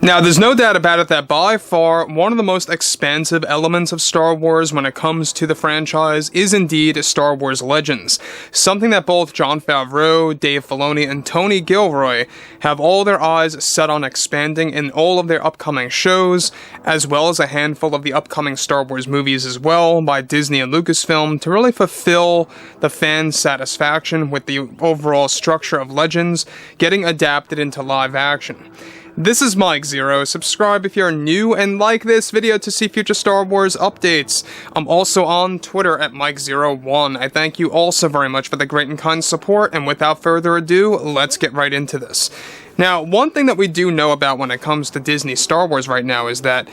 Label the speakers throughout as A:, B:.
A: Now, there's no doubt about it that by far one of the most expansive elements of Star Wars when it comes to the franchise is indeed Star Wars Legends, something that both Jon Favreau, Dave Filoni, and Tony Gilroy have all their eyes set on expanding in all of their upcoming shows, as well as a handful of the upcoming Star Wars movies as well by Disney and Lucasfilm to really fulfill the fan satisfaction with the overall structure of Legends getting adapted into live action. This is Mike Zero. Subscribe if you're new and like this video to see future Star Wars updates. I'm also on Twitter at Mike01. I thank you all so very much for the great and kind support, and without further ado, let's get right into this. Now, one thing that we do know about when it comes to Disney Star Wars right now is that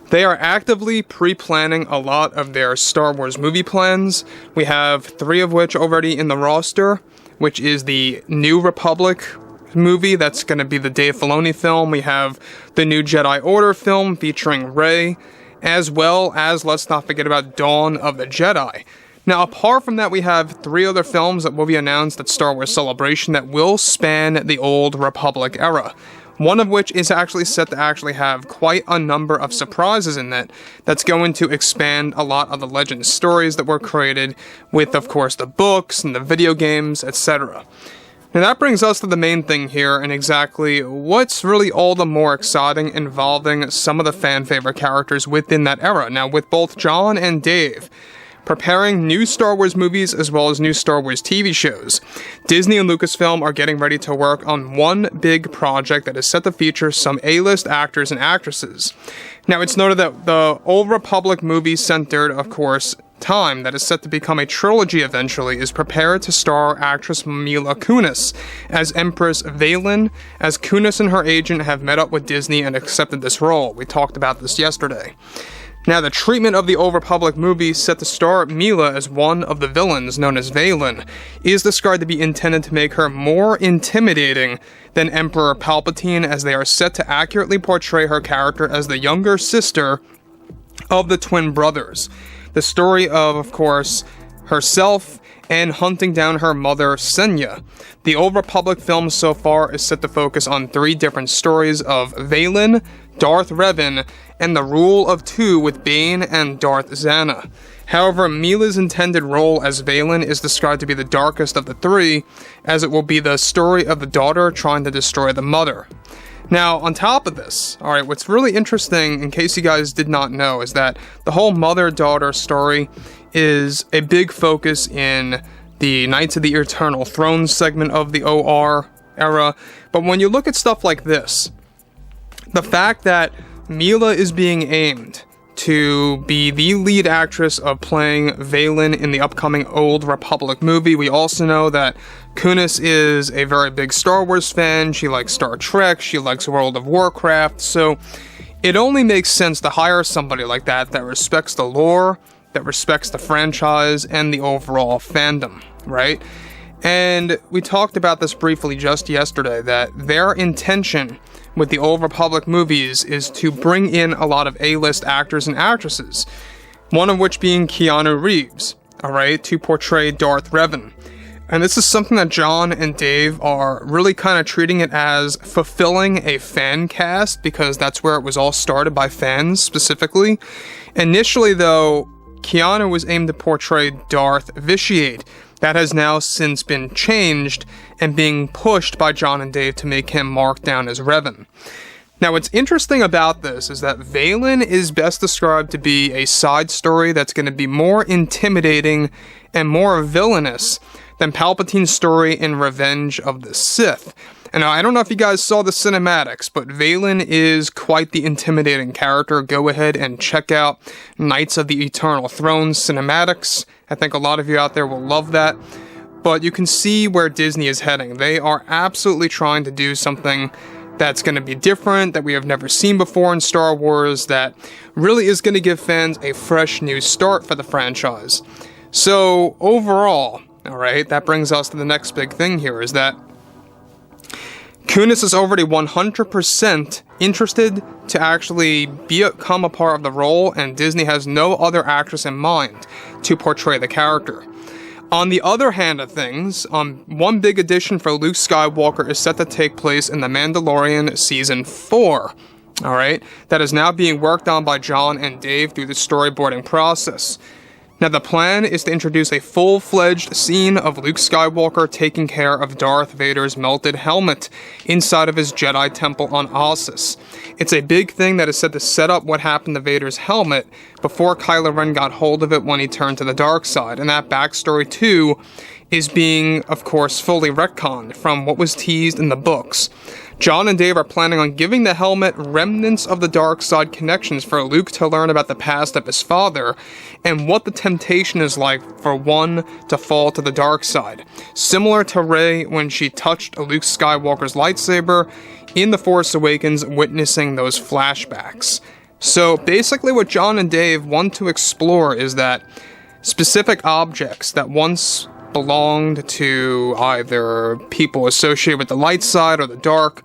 A: they are actively pre-planning a lot of their Star Wars movie plans. We have 3 of which already in the roster, which is the New Republic movie that's going to be the Dave Filoni film. We have the new Jedi Order film featuring Rey, as well as, let's not forget about Dawn of the Jedi. Now, apart from that, we have 3 other films that will be announced at Star Wars Celebration that will span the Old Republic era. One of which is actually set to actually have quite a number of surprises in it that's going to expand a lot of the Legends stories that were created with, of course, the books and the video games, etc. Now that brings us to the main thing here, and exactly what's really all the more exciting involving some of the fan favorite characters within that era. Now, with both Jon and Dave preparing new Star Wars movies as well as new Star Wars TV shows, Disney and Lucasfilm are getting ready to work on one big project that is set to feature some A-list actors and actresses. Now, it's noted that the Old Republic movie centered, of course, time that is set to become a trilogy eventually is prepared to star actress Mila Kunis as Empress Vaylin, as Kunis and her agent have met up with Disney and accepted this role. We talked about this yesterday. Now, the treatment of the Old Republic movie set to star Mila as one of the villains, known as Vaylin, is described to be intended to make her more intimidating than Emperor Palpatine, as they are set to accurately portray her character as the younger sister of the twin brothers. The story of course, herself and hunting down her mother, Senya. The Old Republic film so far is set to focus on 3 different stories of Vaylin, Darth Revan, and the Rule of 2 with Bane and Darth Zana. However, Mila's intended role as Vaylin is described to be the darkest of the 3, as it will be the story of the daughter trying to destroy the mother. Now, on top of this, alright, what's really interesting, in case you guys did not know, is that the whole mother-daughter story is a big focus in the Knights of the Eternal Throne segment of the OR era. But when you look at stuff like this, the fact that Mila is being aimed to be the lead actress of playing Vaylin in the upcoming Old Republic movie. We also know that Kunis is a very big Star Wars fan. She likes Star Trek. She likes World of Warcraft. So it only makes sense to hire somebody like that that respects the lore, that respects the franchise, and the overall fandom, right? And we talked about this briefly just yesterday, that their intention with the Old Republic movies is to bring in a lot of A-list actors and actresses, one of which being Keanu Reeves, alright, to portray Darth Revan. And this is something that Jon and Dave are really kind of treating it as fulfilling a fan cast, because that's where it was all started, by fans specifically. Initially though, Keanu was aimed to portray Darth Vitiate. That has now since been changed and being pushed by Jon and Dave to make him marked down as Revan. Now, what's interesting about this is that Vaylin is best described to be a side story that's going to be more intimidating and more villainous than Palpatine's story in Revenge of the Sith. And I don't know if you guys saw the cinematics, but Vaylin is quite the intimidating character. Go ahead and check out Knights of the Eternal Throne cinematics. I think a lot of you out there will love that. But you can see where Disney is heading. They are absolutely trying to do something that's going to be different, that we have never seen before in Star Wars, that really is going to give fans a fresh new start for the franchise. So overall, alright, that brings us to the next big thing here, is that Kunis is already 100% interested to actually become a part of the role, and Disney has no other actress in mind to portray the character. On the other hand of things, one big addition for Luke Skywalker is set to take place in The Mandalorian Season 4. Alright, that is now being worked on by John and Dave through the storyboarding process. Now the plan is to introduce a full-fledged scene of Luke Skywalker taking care of Darth Vader's melted helmet inside of his Jedi temple on Ossus. It's a big thing that is said to set up what happened to Vader's helmet before Kylo Ren got hold of it when he turned to the dark side, and that backstory too is being, of course, fully retconned from what was teased in the books. John and Dave are planning on giving the helmet remnants of the dark side connections for Luke to learn about the past of his father and what the temptation is like for one to fall to the dark side. Similar to Rey when she touched Luke Skywalker's lightsaber in The Force Awakens, witnessing those flashbacks. So basically what John and Dave want to explore is that specific objects that once belonged to either people associated with the light side or the dark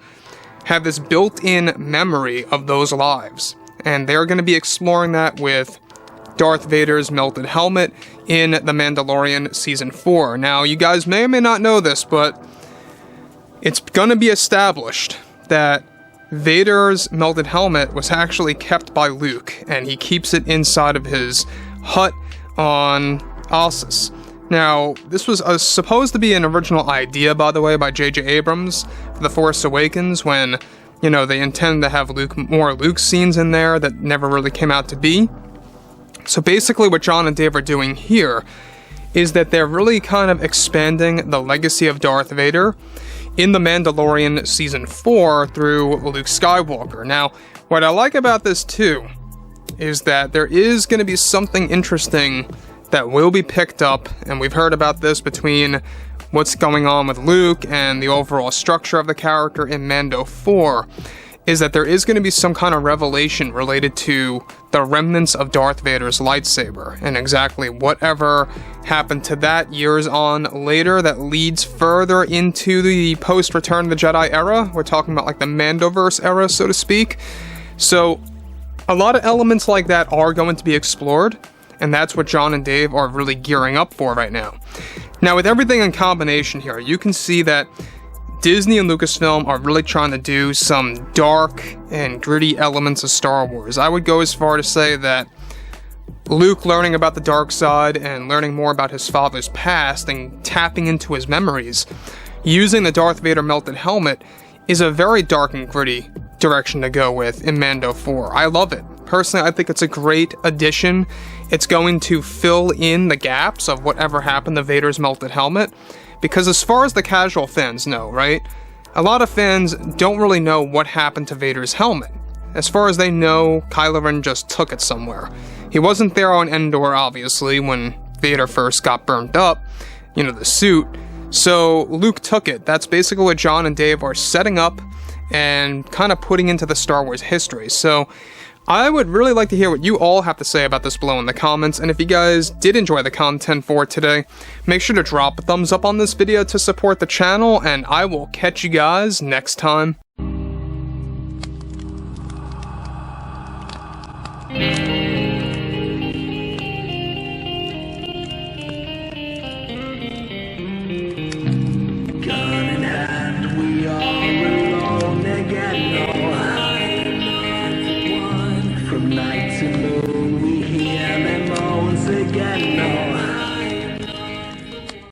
A: have this built-in memory of those lives, and they're going to be exploring that with Darth Vader's melted helmet in The Mandalorian Season 4. Now, you guys may or may not know this, but it's going to be established that Vader's melted helmet was actually kept by Luke, and he keeps it inside of his hut on Ossus. Now, this was supposed to be an original idea, by the way, by J.J. Abrams for The Force Awakens, when, you know, they intended to have more Luke scenes in there that never really came out to be. So basically what John and Dave are doing here is that they're really kind of expanding the legacy of Darth Vader in The Mandalorian Season 4 through Luke Skywalker. Now, what I like about this too is that there is going to be something interesting that will be picked up, and we've heard about this between what's going on with Luke and the overall structure of the character in Mando 4, is that there is going to be some kind of revelation related to the remnants of Darth Vader's lightsaber, and exactly whatever happened to that years on later that leads further into the post-Return of the Jedi era. We're talking about like the Mandoverse era, so to speak. So a lot of elements like that are going to be explored, and that's what John and Dave are really gearing up for right now. Now, with everything in combination here, you can see that Disney and Lucasfilm are really trying to do some dark and gritty elements of Star Wars. I would go as far to say that Luke learning about the dark side and learning more about his father's past and tapping into his memories, using the Darth Vader melted helmet, is a very dark and gritty direction to go with in Mando 4. I love it. Personally, I think it's a great addition. It's going to fill in the gaps of whatever happened to Vader's melted helmet, because as far as the casual fans know, right, a lot of fans don't really know what happened to Vader's helmet. As far as they know, Kylo Ren just took it somewhere. He wasn't there on Endor, obviously, when Vader first got burnt up, you know, the suit, so Luke took it. That's basically what John and Dave are setting up and kind of putting into the Star Wars history. So I would really like to hear what you all have to say about this below in the comments, and if you guys did enjoy the content for today, make sure to drop a thumbs up on this video to support the channel, and I will catch you guys next time.